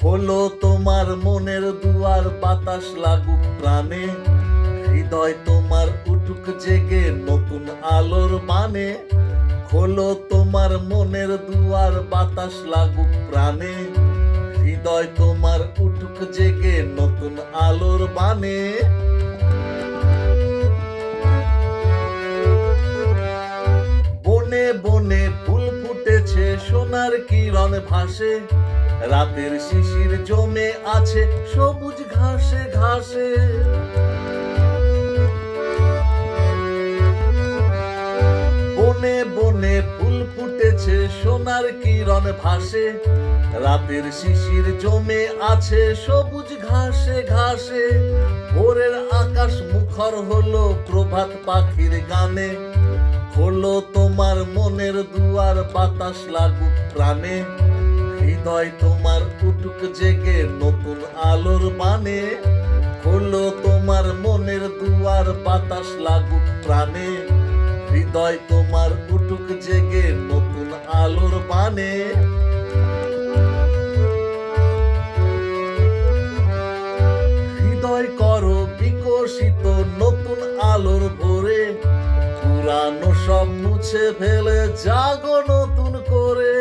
খোলো তোমার মনের দুয়ার, বাতাস লাগুক প্রাণে, হৃদয় তোমার উঠুক জেগে নতুন আলোর বানে। খোলো তোমার মনের দুয়ার, বাতাস লাগুক প্রাণে, হৃদয় তোমার উঠুক জেগে নতুন আলোর বানে। বনে বনে ফুল ফুটেছে, সোনার কিরণ ভাসে, রাতের শিশির জমে আছে সবুজ ঘাসে ঘাসে। বনে বনে ফুল ফুটেছে, সোনার কিরণ ভাসে, রাতের শিশির জমে আছে সবুজ ঘাসে ঘাসে। ভোরের আকাশ মুখর হলো প্রভাত পাখির গানে। খোলো তোমার মনের দুয়ার, বাতাস লাগুক প্রাণে, হৃদয় তোমার উঠুক জেগে নতুন আলোর বানে। খোলো তোমার মনের দুয়ার, বাতাস লাগুক প্রাণে, হৃদয় তোমার উঠুক জেগে নতুন আলোর বানে। হৃদয় করো বিকশিত নতুন আলোর ভোরে, পুরানো সব মুছে ফেলে জাগো নতুন করে।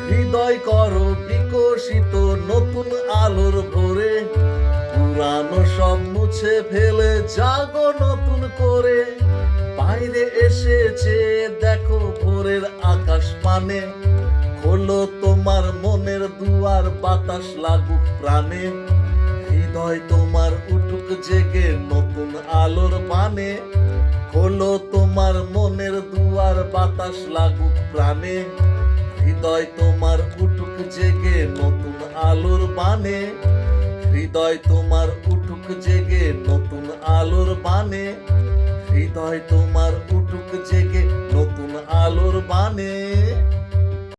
হৃদয় করো বিকশিত নতুন আলোর ভোরে, পুরানো সব মুছে ফেলে জাগো নতুন করে। বাইরে এসেছে দেখো ভোরের আকাশ পানে, খোলো তোমার মনের দুয়ার, বাতাস লাগুক প্রাণে, হৃদয় তোমার উঠুক জেগে নতুন আলোর বানে। খোলো তোমার মনের দুয়ার, বাতাস লাগুক প্রাণে, হৃদয় তোমার উঠুক জেগে নতুন আলোর বানে। হৃদয় তোমার উঠুক জেগে নতুন আলোর বানে, হৃদয় তোমার উঠুক জেগে নতুন আলোর বানে।